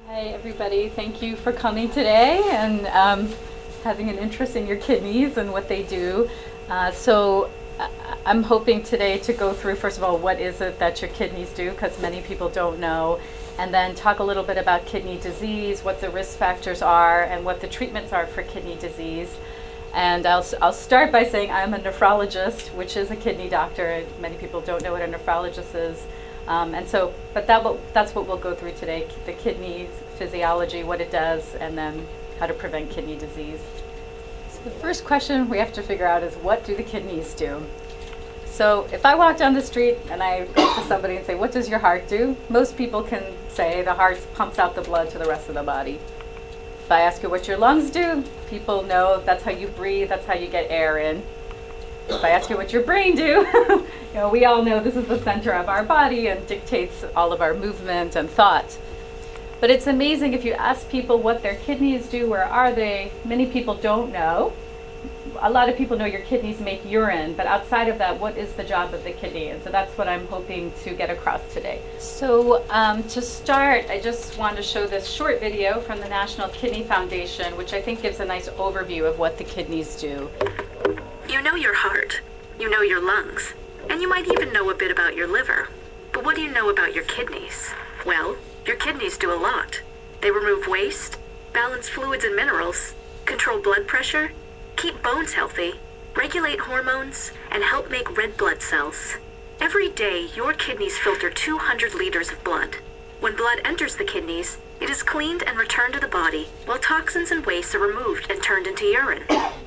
Hi everybody, thank you for coming today and having an interest in your kidneys and what they do. I'm hoping today to go through, first of all, what is it that your kidneys do, because many people don't know, and then talk a little bit about kidney disease, what the risk factors are, and what the treatments are for kidney disease. And I'll start by saying I'm a nephrologist, which is a kidney doctor. Many people don't know what a nephrologist is. That's what we'll go through today, the kidney physiology, what it does, and then how to prevent kidney disease. So the first question we have to figure out is, what do the kidneys do? So if I walk down the street and I go to somebody and say, what does your heart do? Most people can say the heart pumps out the blood to the rest of the body. If I ask you what your lungs do, people know that's how you breathe, that's how you get air in. If I ask you what your brain do, we all know this is the center of our body and dictates all of our movement and thought. But it's amazing if you ask people what their kidneys do, where are they? Many people don't know. A lot of people know your kidneys make urine, but outside of that, what is the job of the kidney? And so that's what I'm hoping to get across today. So to start, I just want to show this short video from the National Kidney Foundation, which I think gives a nice overview of what the kidneys do. You know your heart, you know your lungs, and you might even know a bit about your liver. But what do you know about your kidneys? Well, your kidneys do a lot. They remove waste, balance fluids and minerals, control blood pressure, keep bones healthy, regulate hormones, and help make red blood cells. Every day, your kidneys filter 200 liters of blood. When blood enters the kidneys, it is cleaned and returned to the body, while toxins and waste are removed and turned into urine.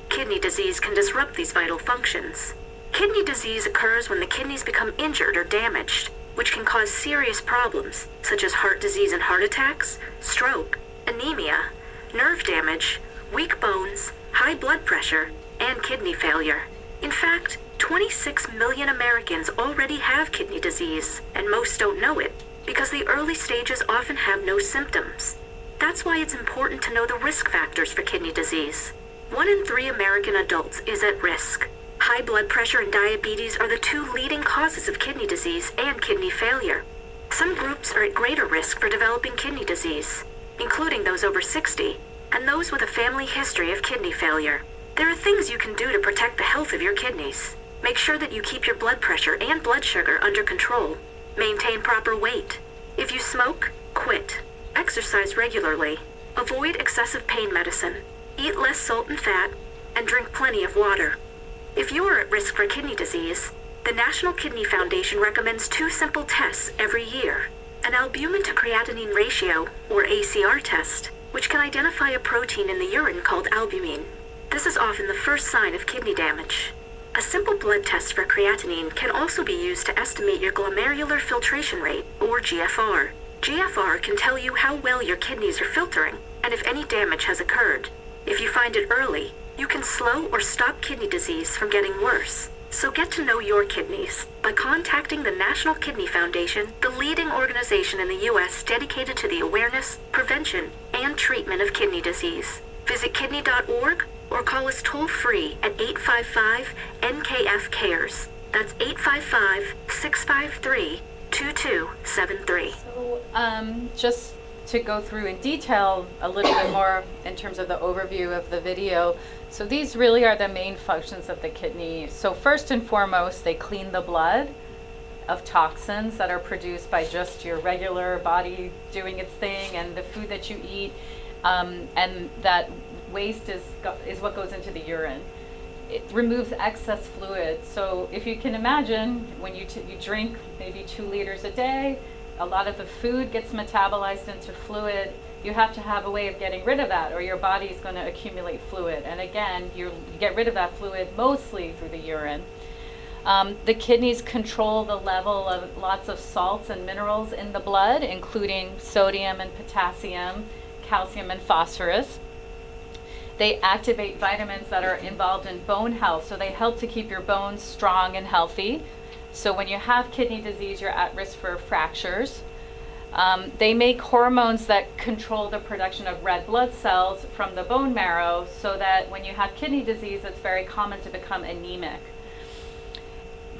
Kidney disease can disrupt these vital functions. Kidney disease occurs when the kidneys become injured or damaged, which can cause serious problems, such as heart disease and heart attacks, stroke, anemia, nerve damage, weak bones, high blood pressure, and kidney failure. In fact, 26 million Americans already have kidney disease, and most don't know it, because the early stages often have no symptoms. That's why it's important to know the risk factors for kidney disease. 1 in 3 American adults is at risk. High blood pressure and diabetes are the 2 leading causes of kidney disease and kidney failure. Some groups are at greater risk for developing kidney disease, including those over 60 and those with a family history of kidney failure. There are things you can do to protect the health of your kidneys. Make sure that you keep your blood pressure and blood sugar under control. Maintain proper weight. If you smoke, quit. Exercise regularly. Avoid excessive pain medicine. Eat less salt and fat, and drink plenty of water. If you are at risk for kidney disease, the National Kidney Foundation recommends 2 simple tests every year. An albumin to creatinine ratio, or ACR test, which can identify a protein in the urine called albumin. This is often the first sign of kidney damage. A simple blood test for creatinine can also be used to estimate your glomerular filtration rate, or GFR. GFR can tell you how well your kidneys are filtering and if any damage has occurred. If you find it early, you can slow or stop kidney disease from getting worse. So get to know your kidneys by contacting the National Kidney Foundation, the leading organization in the U.S. dedicated to the awareness, prevention, and treatment of kidney disease. Visit kidney.org or call us toll-free at 855-NKF-CARES. That's 855-653-2273. So just to go through in detail a little bit more in terms of the overview of the video. So these really are the main functions of the kidney. So first and foremost, they clean the blood of toxins that are produced by just your regular body doing its thing and the food that you eat, and that waste is what goes into the urine. It removes excess fluid. So if you can imagine, when you drink maybe 2 liters a day, a lot of the food gets metabolized into fluid. You have to have a way of getting rid of that, or your body is going to accumulate fluid. And again, you get rid of that fluid mostly through the urine. The kidneys control the level of lots of salts and minerals in the blood, including sodium and potassium, calcium and phosphorus. They activate vitamins that are involved in bone health, so they help to keep your bones strong and healthy. So when you have kidney disease, you're at risk for fractures. They make hormones that control the production of red blood cells from the bone marrow, so that when you have kidney disease, it's very common to become anemic.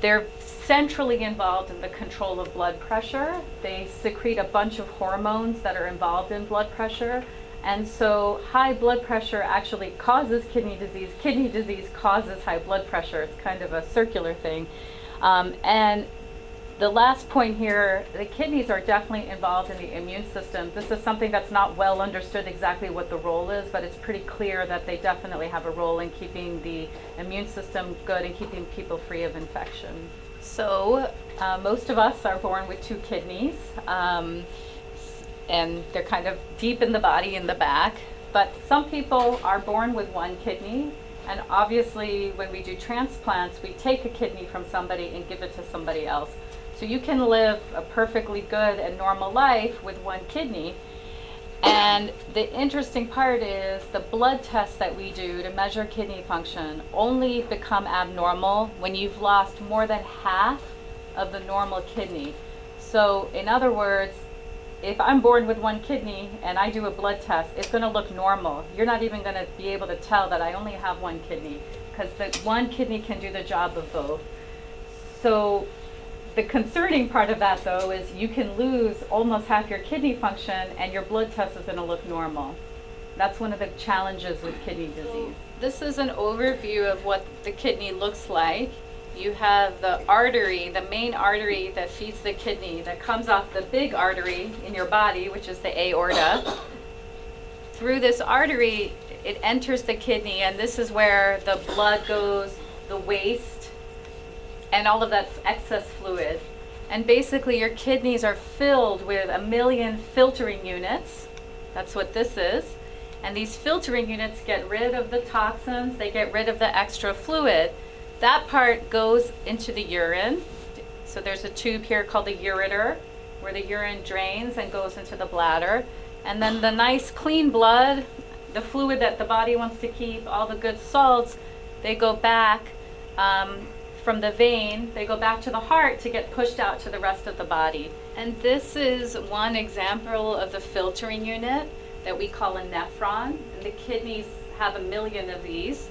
They're centrally involved in the control of blood pressure. They secrete a bunch of hormones that are involved in blood pressure. And so high blood pressure actually causes kidney disease. Kidney disease causes high blood pressure. It's kind of a circular thing. And the last point here, the kidneys are definitely involved in the immune system. This is something that's not well understood exactly what the role is, but it's pretty clear that they definitely have a role in keeping the immune system good and keeping people free of infection. So most of us are born with 2 kidneys, and they're kind of deep in the body in the back. But some people are born with 1 kidney, and obviously when we do transplants, we take a kidney from somebody and give it to somebody else. So you can live a perfectly good and normal life with 1 kidney. And the interesting part is the blood tests that we do to measure kidney function only become abnormal when you've lost more than half of the normal kidney. So in other words, if I'm born with 1 kidney and I do a blood test, it's going to look normal. You're not even going to be able to tell that I only have 1 kidney, because the 1 kidney can do the job of both. So the concerning part of that, though, is you can lose almost half your kidney function and your blood test is going to look normal. That's one of the challenges with kidney disease. This is an overview of what the kidney looks like. You have the artery, the main artery that feeds the kidney, that comes off the big artery in your body, which is the aorta. Through this artery, it enters the kidney, and this is where the blood goes, the waste, and all of that excess fluid. And basically your kidneys are filled with 1 million filtering units. That's what this is. And these filtering units get rid of the toxins, they get rid of the extra fluid. That part goes into the urine. So there's a tube here called the ureter, where the urine drains and goes into the bladder. And then the nice clean blood, the fluid that the body wants to keep, all the good salts, they go back from the vein, they go back to the heart to get pushed out to the rest of the body. And this is one example of the filtering unit that we call a nephron. And the kidneys have 1 million of these.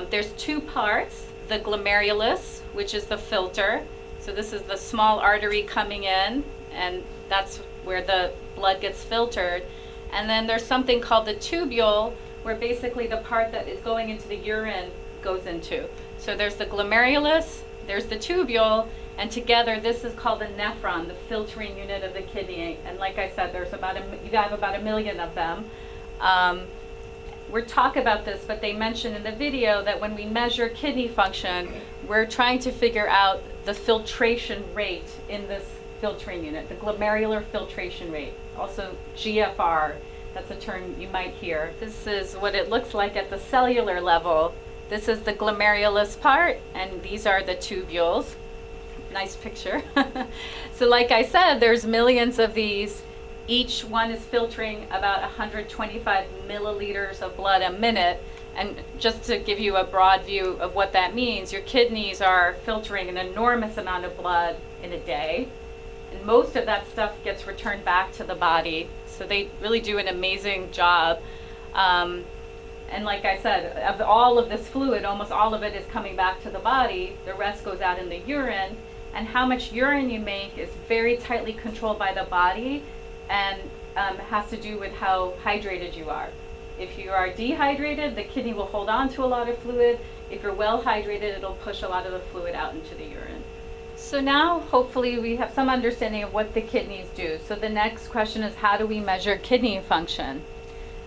There's 2 parts, the glomerulus, which is the filter. So this is the small artery coming in, and that's where the blood gets filtered. And then there's something called the tubule, where basically the part that is going into the urine goes into. So there's the glomerulus, there's the tubule, and together this is called the nephron, the filtering unit of the kidney. And like I said, there's you have about 1 million of them. We'll talk about this, but they mentioned in the video that when we measure kidney function, we're trying to figure out the filtration rate in this filtering unit, the glomerular filtration rate, also GFR. That's a term you might hear. This is what it looks like at the cellular level. This is the glomerulus part, and these are the tubules. Nice picture. So like I said, there's millions of these. Each one is filtering about 125 milliliters of blood a minute. And just to give you a broad view of what that means, your kidneys are filtering an enormous amount of blood in a day. And most of that stuff gets returned back to the body. So they really do an amazing job. And like I said, of all of this fluid, almost all of it is coming back to the body. The rest goes out in the urine. And how much urine you make is very tightly controlled by the body, and has to do with how hydrated you are. If you are dehydrated, the kidney will hold on to a lot of fluid. If you're well hydrated, it'll push a lot of the fluid out into the urine. So now, hopefully, we have some understanding of what the kidneys do. So the next question is, how do we measure kidney function?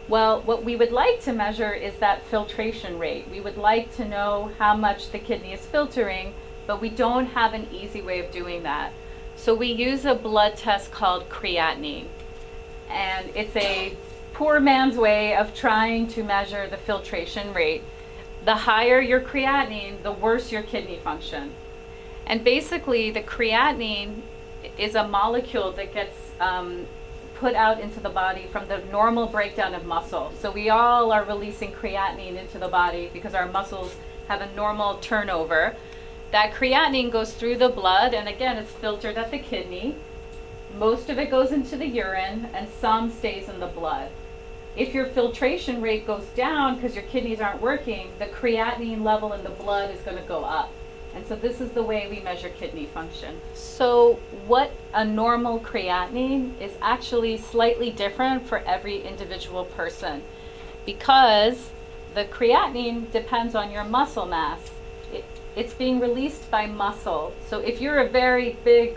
Well, what we would like to measure is that filtration rate. We would like to know how much the kidney is filtering, but we don't have an easy way of doing that. So we use a blood test called creatinine. And it's a poor man's way of trying to measure the filtration rate. The higher your creatinine, the worse your kidney function. And basically, the creatinine is a molecule that gets put out into the body from the normal breakdown of muscle. So we all are releasing creatinine into the body because our muscles have a normal turnover. That creatinine goes through the blood, and again, it's filtered at the kidney. Most of it goes into the urine, and some stays in the blood. If your filtration rate goes down because your kidneys aren't working, the creatinine level in the blood is going to go up. And so this is the way we measure kidney function. So what a normal creatinine is actually slightly different for every individual person, because the creatinine depends on your muscle mass. It's being released by muscle. So if you're a very big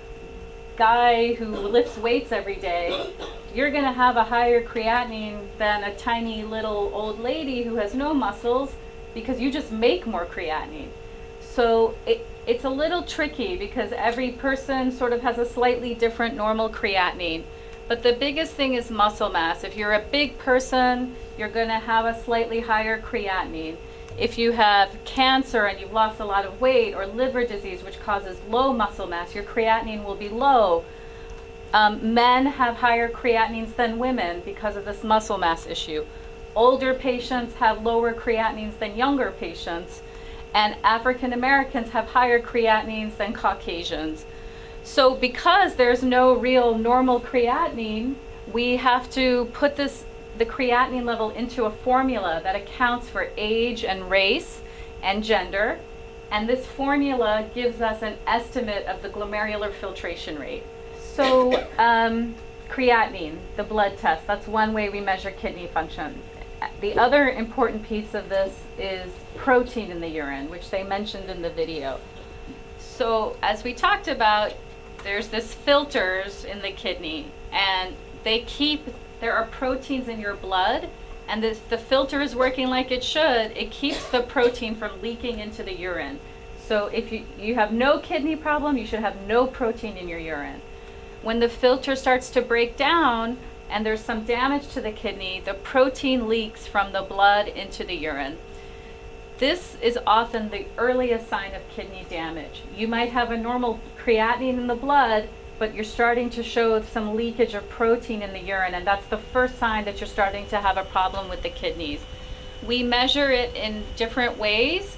guy who lifts weights every day, you're going to have a higher creatinine than a tiny little old lady who has no muscles, because you just make more creatinine. So it's a little tricky because every person sort of has a slightly different normal creatinine. But the biggest thing is muscle mass. If you're a big person, you're going to have a slightly higher creatinine. If you have cancer and you've lost a lot of weight, or liver disease, which causes low muscle mass, your creatinine will be low. Men have higher creatinines than women because of this muscle mass issue. Older patients have lower creatinines than younger patients, and African Americans have higher creatinines than Caucasians. So because there's no real normal creatinine, we have to put the creatinine level into a formula that accounts for age and race and gender, and this formula gives us an estimate of the glomerular filtration rate. So creatinine, the blood test, that's one way we measure kidney function. The other important piece of this is protein in the urine, which they mentioned in the video. So as we talked about, there's this filters in the kidney, and there are proteins in your blood, and the filter is working like it should. It keeps the protein from leaking into the urine. So if you have no kidney problem, you should have no protein in your urine. When the filter starts to break down and there's some damage to the kidney, the protein leaks from the blood into the urine. This is often the earliest sign of kidney damage. You might have a normal creatinine in the blood, but you're starting to show some leakage of protein in the urine, and that's the first sign that you're starting to have a problem with the kidneys. We measure it in different ways.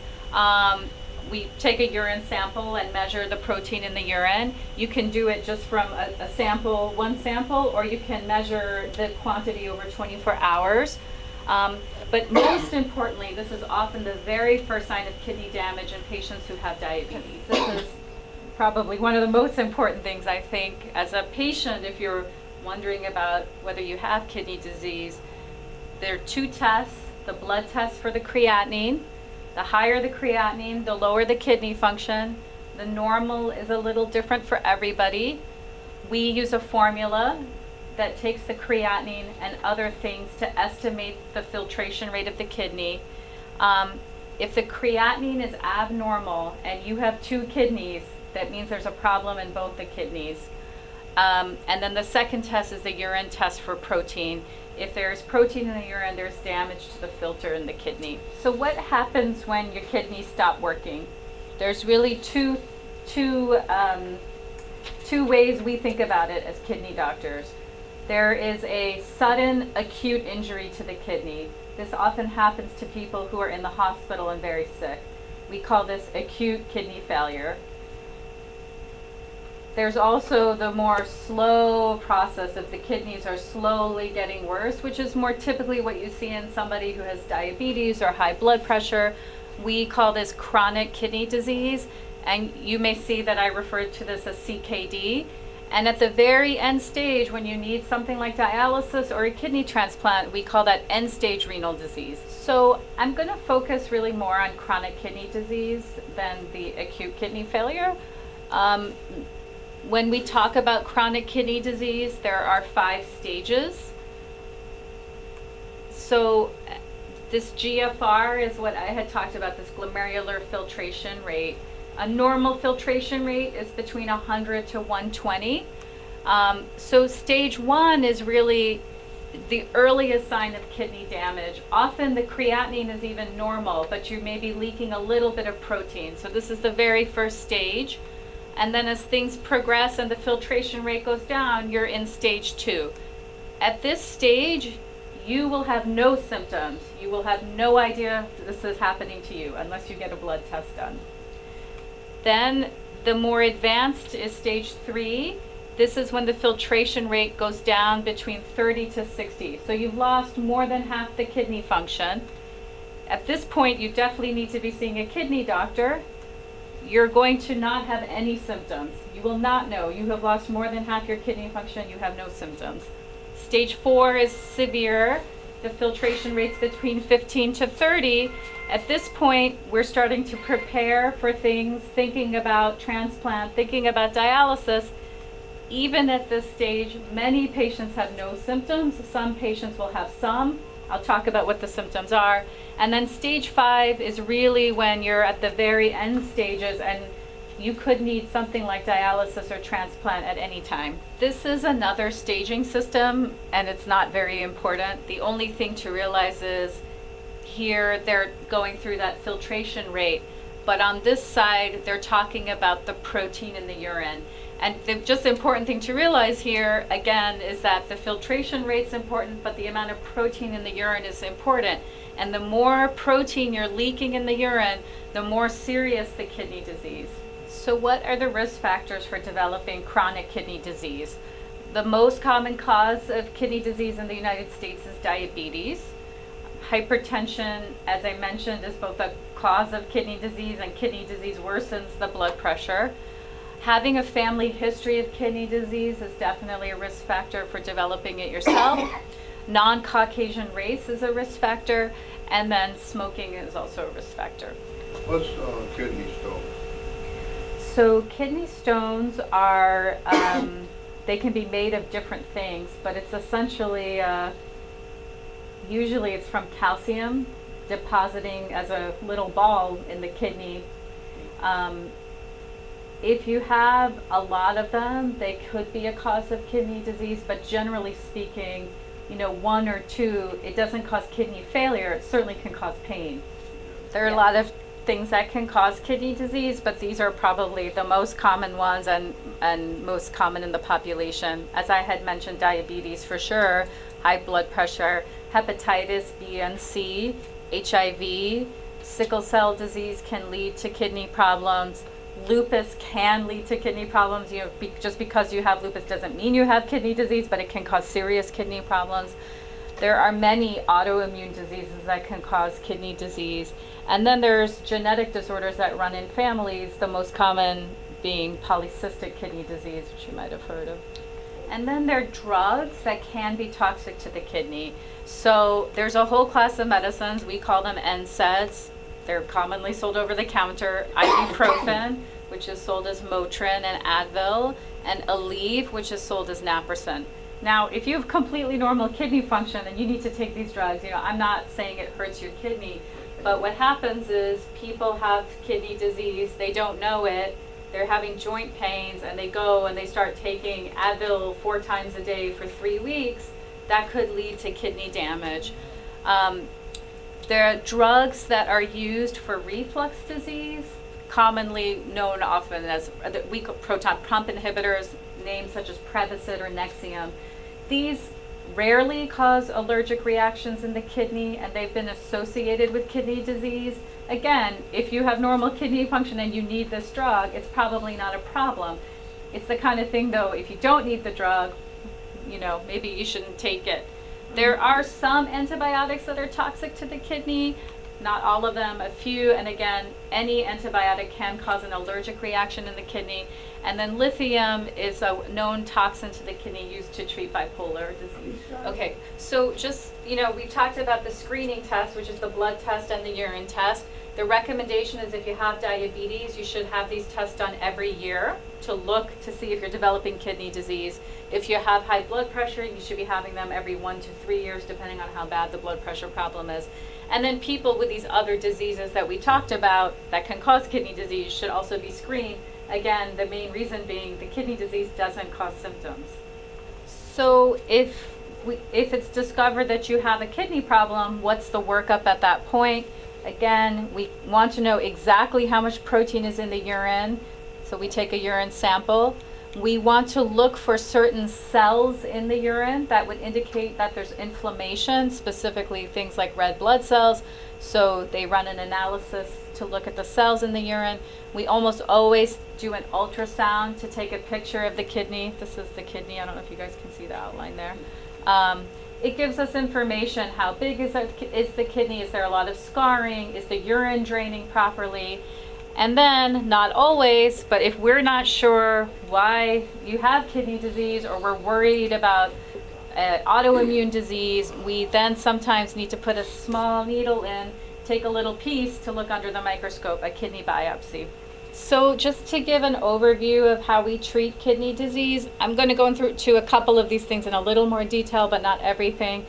We take a urine sample and measure the protein in the urine. You can do it just from one sample, or you can measure the quantity over 24 hours. But most importantly, this is often the very first sign of kidney damage in patients who have diabetes. This is probably one of the most important things, I think, as a patient. If you're wondering about whether you have kidney disease, there are two tests: the blood test for the creatinine. The higher the creatinine, the lower the kidney function. The normal is a little different for everybody. We use a formula that takes the creatinine and other things to estimate the filtration rate of the kidney. If the creatinine is abnormal and you have two kidneys, that means there's a problem in both the kidneys. And then the second test is the urine test for protein. If there's protein in the urine, there's damage to the filter in the kidney. So what happens when your kidneys stop working? There's really two ways we think about it as kidney doctors. There is a sudden acute injury to the kidney. This often happens to people who are in the hospital and very sick. We call this acute kidney failure. There's also the more slow process of the kidneys are slowly getting worse, which is more typically what you see in somebody who has diabetes or high blood pressure. We call this chronic kidney disease, and you may see that I refer to this as CKD. And at the very end stage, when you need something like dialysis or a kidney transplant, we call that end-stage renal disease. So I'm going to focus really more on chronic kidney disease than the acute kidney failure. When we talk about chronic kidney disease, there are 5 stages. So this GFR is what I had talked about, this glomerular filtration rate. A normal filtration rate is between 100 to 120. So stage 1 is really the earliest sign of kidney damage. Often the creatinine is even normal, but you may be leaking a little bit of protein. So this is the very first stage. And then as things progress and the filtration rate goes down, you're in stage 2. At this stage, you will have no symptoms. You will have no idea this is happening to you unless you get a blood test done. Then the more advanced is stage 3. This is when the filtration rate goes down between 30 to 60. So you've lost more than half the kidney function. At this point, you definitely need to be seeing a kidney doctor. you're going to not have any symptoms. You will not know. You have lost more than half your kidney function, you have no symptoms. Stage 4 is severe. The filtration rate's between 15 to 30. At this point, we're starting to prepare for things, thinking about transplant, thinking about dialysis. Even at this stage, many patients have no symptoms. Some patients will have some. I'll talk about what the symptoms are. And then stage 5 is really when you're at the very end stages and you could need something like dialysis or transplant at any time. This is another staging system, and it's not very important. The only thing to realize is here they're going through that filtration rate, but on this side they're talking about the protein in the urine. And the just important thing to realize here, again, is that the filtration rate's important, but the amount of protein in the urine is important. And the more protein you're leaking in the urine, the more serious the kidney disease. So what are the risk factors for developing chronic kidney disease? The most common cause of kidney disease in the United States is diabetes. Hypertension, as I mentioned, is both a cause of kidney disease, and kidney disease worsens the blood pressure. Having a family history of kidney disease is definitely a risk factor for developing it yourself. Non-Caucasian race is a risk factor, and then smoking is also a risk factor. What's kidney stone? So kidney stones are, they can be made of different things, but it's essentially, usually it's from calcium depositing as a little ball in the kidney. If you have a lot of them, they could be a cause of kidney disease, but generally speaking, 1 or 2, it doesn't cause kidney failure. It certainly can cause pain. There are a lot of things that can cause kidney disease, but these are probably the most common ones and most common in the population. As I had mentioned, diabetes for sure, high blood pressure, hepatitis B and C, HIV, sickle cell disease can lead to kidney problems. Lupus can lead to kidney problems. Just because you have lupus doesn't mean you have kidney disease, but it can cause serious kidney problems. There are many autoimmune diseases that can cause kidney disease. And then there's genetic disorders that run in families, the most common being polycystic kidney disease, which you might have heard of. And then there are drugs that can be toxic to the kidney. So there's a whole class of medicines, we call them NSAIDs. They're commonly sold over the counter. Ibuprofen, which is sold as Motrin and Advil, and Aleve, which is sold as Naproxen. Now, if you have completely normal kidney function and you need to take these drugs, I'm not saying it hurts your kidney, but what happens is people have kidney disease, they don't know it, they're having joint pains, and they go and they start taking Advil 4 times a day for 3 weeks. That could lead to kidney damage. There are drugs that are used for reflux disease, commonly known often as weak proton pump inhibitors, names such as Prevacid or Nexium. These rarely cause allergic reactions in the kidney, and they've been associated with kidney disease. Again, if you have normal kidney function and you need this drug, it's probably not a problem. It's the kind of thing, though, if you don't need the drug, maybe you shouldn't take it. There are some antibiotics that are toxic to the kidney, not all of them, a few, and again, any antibiotic can cause an allergic reaction in the kidney. And then lithium is a known toxin to the kidney used to treat bipolar disease. Okay, so just, we've talked about the screening test, which is the blood test and the urine test. The recommendation is if you have diabetes, you should have these tests done every year to look to see if you're developing kidney disease. If you have high blood pressure, you should be having them every 1 to 3 years, depending on how bad the blood pressure problem is. And then people with these other diseases that we talked about that can cause kidney disease should also be screened. Again, the main reason being the kidney disease doesn't cause symptoms. So if it's discovered that you have a kidney problem, what's the workup at that point? Again, we want to know exactly how much protein is in the urine. So we take a urine sample. We want to look for certain cells in the urine that would indicate that there's inflammation, specifically things like red blood cells. So they run an analysis to look at the cells in the urine. We almost always do an ultrasound to take a picture of the kidney. This is the kidney. I don't know if you guys can see the outline there. It gives us information. How big is the kidney? Is there a lot of scarring? Is the urine draining properly? And then, not always, but if we're not sure why you have kidney disease or we're worried about autoimmune disease, we then sometimes need to put a small needle in, take a little piece to look under the microscope, a kidney biopsy. So just to give an overview of how we treat kidney disease, I'm going to go through a couple of these things in a little more detail, but not everything.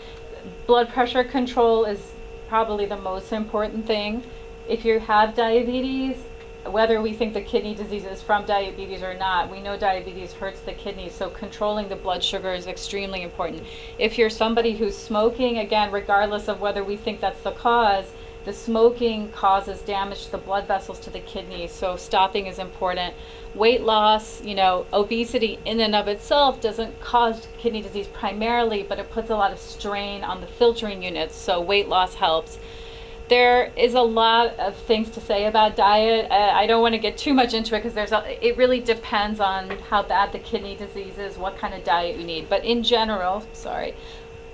Blood pressure control is probably the most important thing. If you have diabetes, whether we think the kidney disease is from diabetes or not, we know diabetes hurts the kidneys, so controlling the blood sugar is extremely important. If you're somebody who's smoking, again, regardless of whether we think that's the cause, the smoking causes damage to the blood vessels to the kidneys, so stopping is important. Weight loss, obesity in and of itself doesn't cause kidney disease primarily, but it puts a lot of strain on the filtering units, so weight loss helps. There is a lot of things to say about diet. I don't want to get too much into it because it really depends on how bad the kidney disease is, what kind of diet you need. But in general,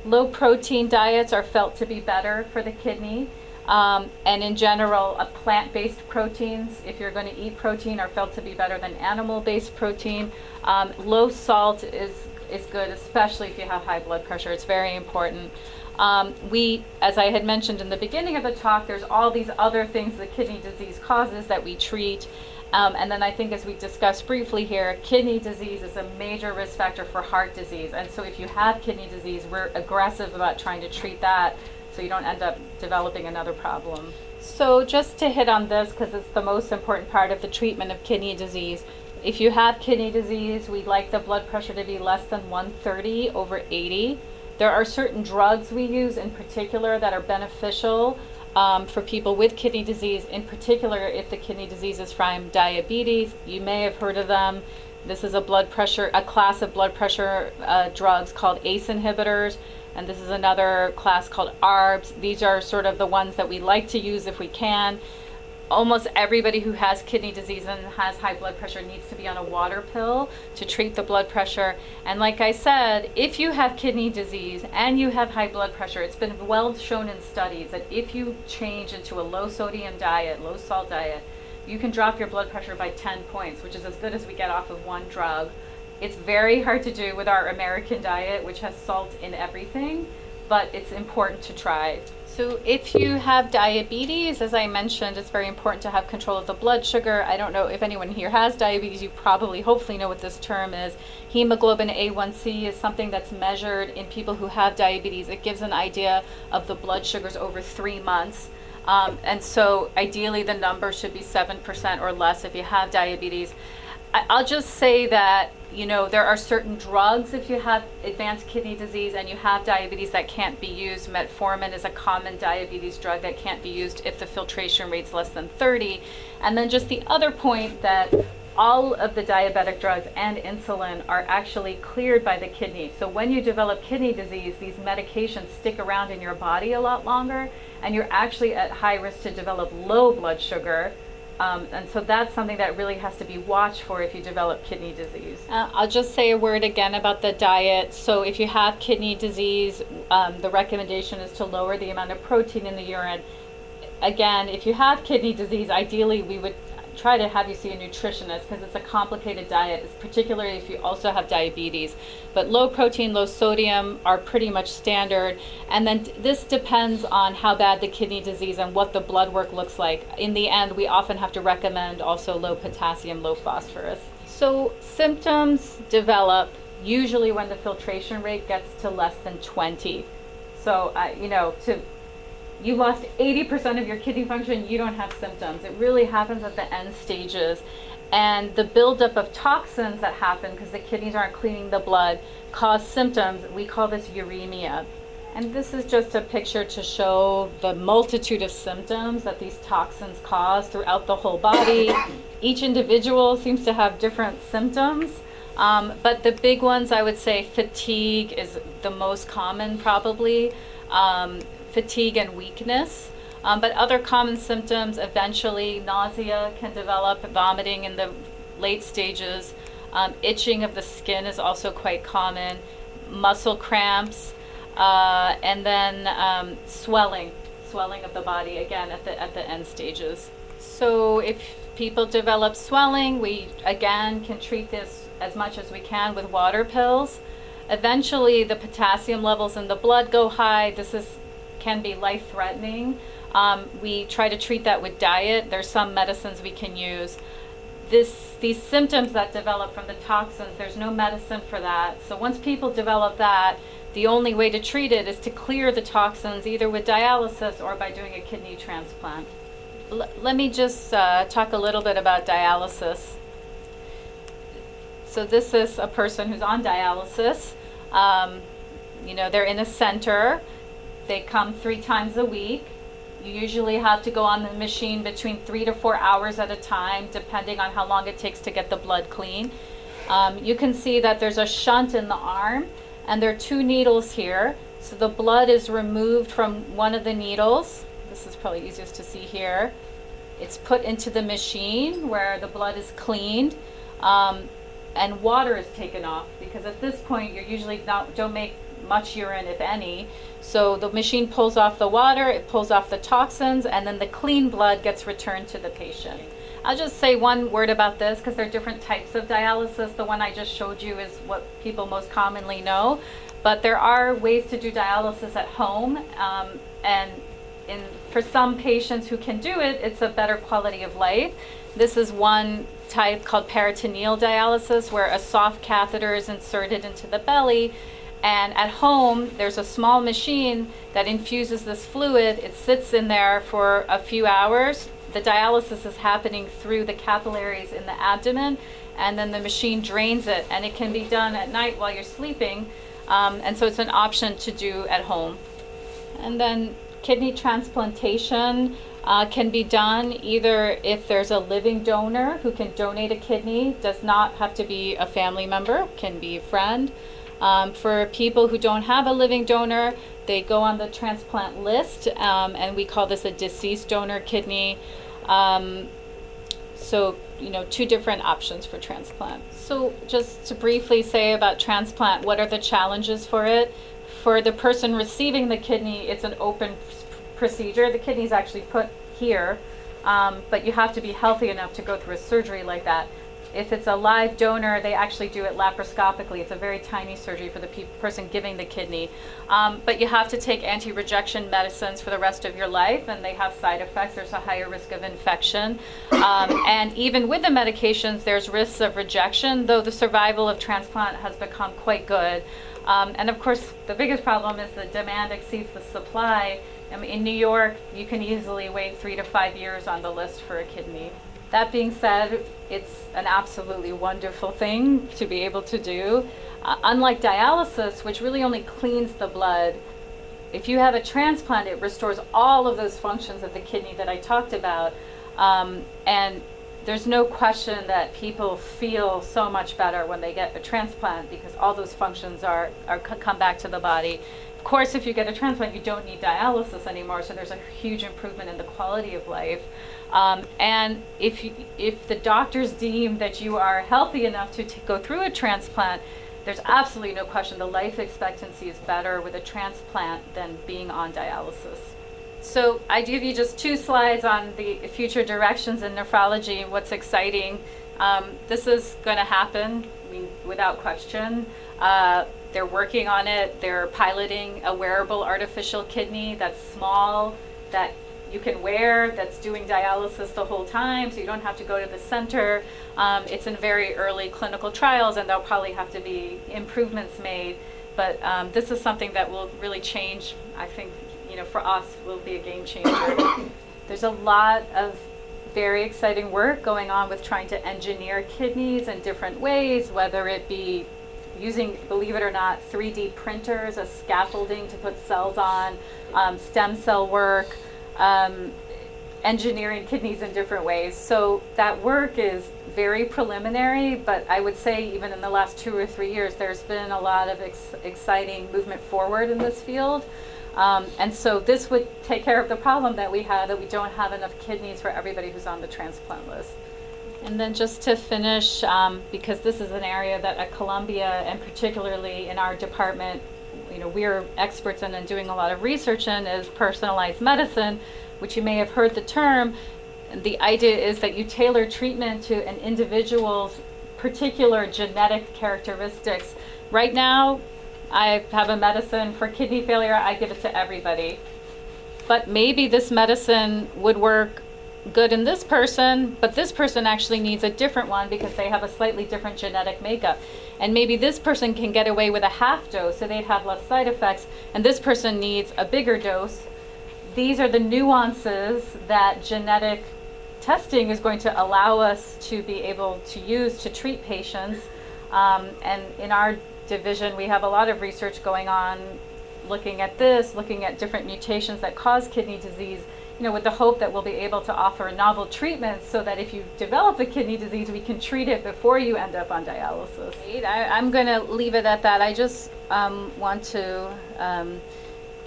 low protein diets are felt to be better for the kidney. And in general, plant-based proteins, if you're going to eat protein, are felt to be better than animal-based protein. Low salt is good, especially if you have high blood pressure. It's very important. As I had mentioned in the beginning of the talk, there's all these other things that kidney disease causes that we treat. And then I think, as we discussed briefly here, kidney disease is a major risk factor for heart disease. And so if you have kidney disease, we're aggressive about trying to treat that so you don't end up developing another problem. So just to hit on this, because it's the most important part of the treatment of kidney disease, if you have kidney disease, we'd like the blood pressure to be less than 130/80. There are certain drugs we use in particular that are beneficial for people with kidney disease, in particular if the kidney disease is from diabetes. You may have heard of them. This is a class of blood pressure drugs called ACE inhibitors, and this is another class called ARBs. These are sort of the ones that we like to use if we can. Almost everybody who has kidney disease and has high blood pressure needs to be on a water pill to treat the blood pressure. And like I said, if you have kidney disease and you have high blood pressure, it's been well shown in studies that if you change into a low sodium diet, low salt diet, you can drop your blood pressure by 10 points, which is as good as we get off of one drug. It's very hard to do with our American diet, which has salt in everything, but it's important to try. So if you have diabetes, as I mentioned, it's very important to have control of the blood sugar. I don't know if anyone here has diabetes. You hopefully know what this term is. Hemoglobin A1C is something that's measured in people who have diabetes. It gives an idea of the blood sugars over 3 months. And so ideally the number should be 7% or less if you have diabetes. I'll just say that, there are certain drugs if you have advanced kidney disease and you have diabetes that can't be used. Metformin is a common diabetes drug that can't be used if the filtration rate's less than 30. And then just the other point that all of the diabetic drugs and insulin are actually cleared by the kidney. So when you develop kidney disease, these medications stick around in your body a lot longer, and you're actually at high risk to develop low blood sugar. And so that's something that really has to be watched for if you develop kidney disease. I'll just say a word again about the diet. So if you have kidney disease, the recommendation is to lower the amount of protein in the urine. Again, if you have kidney disease, ideally we would try to have you see a nutritionist because it's a complicated diet, particularly if you also have diabetes. But low protein, low sodium are pretty much standard. And then this depends on how bad the kidney disease and what the blood work looks like. In the end, we often have to recommend also low potassium, low phosphorus. So symptoms develop usually when the filtration rate gets to less than 20. So, you lost 80% of your kidney function, you don't have symptoms. It really happens at the end stages. And the buildup of toxins that happen because the kidneys aren't cleaning the blood cause symptoms. We call this uremia. And this is just a picture to show the multitude of symptoms that these toxins cause throughout the whole body. Each individual seems to have different symptoms. But the big ones, I would say fatigue is the most common probably. Fatigue and weakness, but other common symptoms, eventually nausea can develop, vomiting in the late stages, itching of the skin is also quite common, muscle cramps, and then swelling of the body again at the end stages. So if people develop swelling, we again can treat this as much as we can with water pills. Eventually the potassium levels in the blood go high. Can be life-threatening. We try to treat that with diet. There's some medicines we can use. These symptoms that develop from the toxins, there's no medicine for that. So once people develop that, the only way to treat it is to clear the toxins either with dialysis or by doing a kidney transplant. Let me just talk a little bit about dialysis. So this is a person who's on dialysis. They're in a center. They come 3 times a week. You usually have to go on the machine between 3 to 4 hours at a time, depending on how long it takes to get the blood clean. You can see that there's a shunt in the arm, and there are 2 needles here. So the blood is removed from one of the needles. This is probably easiest to see here. It's put into the machine where the blood is cleaned, and water is taken off, because at this point you usually don't make much urine, if any. So the machine pulls off the water, it pulls off the toxins, and then the clean blood gets returned to the patient. I'll just say one word about this, because there are different types of dialysis. The one I just showed you is what people most commonly know, but there are ways to do dialysis at home, and for some patients who can do it, it's a better quality of life. This is one type called peritoneal dialysis, where a soft catheter is inserted into the belly. And at home, there's a small machine that infuses this fluid. It sits in there for a few hours. The dialysis is happening through the capillaries in the abdomen, and then the machine drains it. And it can be done at night while you're sleeping. And so it's an option to do at home. And then kidney transplantation can be done either if there's a living donor who can donate a kidney. Does not have to be a family member, can be a friend. For people who don't have a living donor, they go on the transplant list, and we call this a deceased donor kidney. So, 2 different options for transplant. So just to briefly say about transplant, what are the challenges for it? For the person receiving the kidney, it's an open procedure. The kidney is actually put here, but you have to be healthy enough to go through a surgery like that. If it's a live donor, they actually do it laparoscopically. It's a very tiny surgery for the person giving the kidney. But you have to take anti-rejection medicines for the rest of your life, and they have side effects. There's a higher risk of infection. And even with the medications, there's risks of rejection, though the survival of transplant has become quite good. And of course, the biggest problem is the demand exceeds the supply. In New York, you can easily wait 3 to 5 years on the list for a kidney. That being said, it's an absolutely wonderful thing to be able to do. Unlike dialysis, which really only cleans the blood, if you have a transplant, it restores all of those functions of the kidney that I talked about. And there's no question that people feel so much better when they get a transplant, because all those functions come back to the body. Of course, if you get a transplant, you don't need dialysis anymore, so there's a huge improvement in the quality of life. And if the doctors deem that you are healthy enough to go through a transplant, there's absolutely no question the life expectancy is better with a transplant than being on dialysis. So I give you just 2 slides on the future directions in nephrology and what's exciting. This is going to happen, without question. They're working on it. They're piloting a wearable artificial kidney that's small, that you can wear, that's doing dialysis the whole time, so you don't have to go to the center. It's in very early clinical trials, and there'll probably have to be improvements made. But this is something that will really change, I think, for us, will be a game changer. There's a lot of very exciting work going on with trying to engineer kidneys in different ways, whether it be using, believe it or not, 3D printers as scaffolding to put cells on, stem cell work, engineering kidneys in different ways. So that work is very preliminary, but I would say even in the last 2 or 3 years, there's been a lot of exciting movement forward in this field. And so this would take care of the problem that we have, that we don't have enough kidneys for everybody who's on the transplant list. And then just to finish, because this is an area that at Columbia, and particularly in our department, we're experts in and doing a lot of research in, is personalized medicine, which you may have heard the term. the idea is that you tailor treatment to an individual's particular genetic characteristics. Right now, I have a medicine for kidney failure. I give it to everybody. But maybe this medicine would work good in this person, but this person actually needs a different one because they have a slightly different genetic makeup. And maybe this person can get away with a half dose, so they'd have less side effects, and this person needs a bigger dose. These are the nuances that genetic testing is going to allow us to be able to use to treat patients. And in our division, we have a lot of research going on looking at this, looking at different mutations that cause kidney disease, with the hope that we'll be able to offer novel treatments so that if you develop a kidney disease, we can treat it before you end up on dialysis. I'm going to leave it at that. I just want to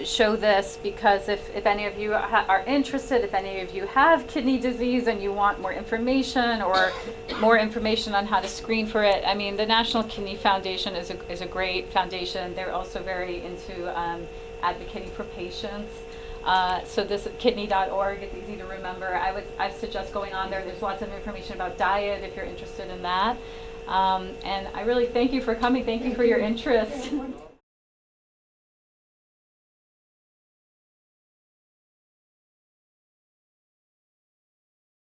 show this because if any of you are interested, if any of you have kidney disease and you want more information or more information on how to screen for it, I mean, the National Kidney Foundation is a great foundation. They're also very into advocating for patients. So this kidney.org, it's easy to remember. I suggest going on there. There's lots of information about diet if you're interested in that. And I really thank you for coming. Thank you for your interest.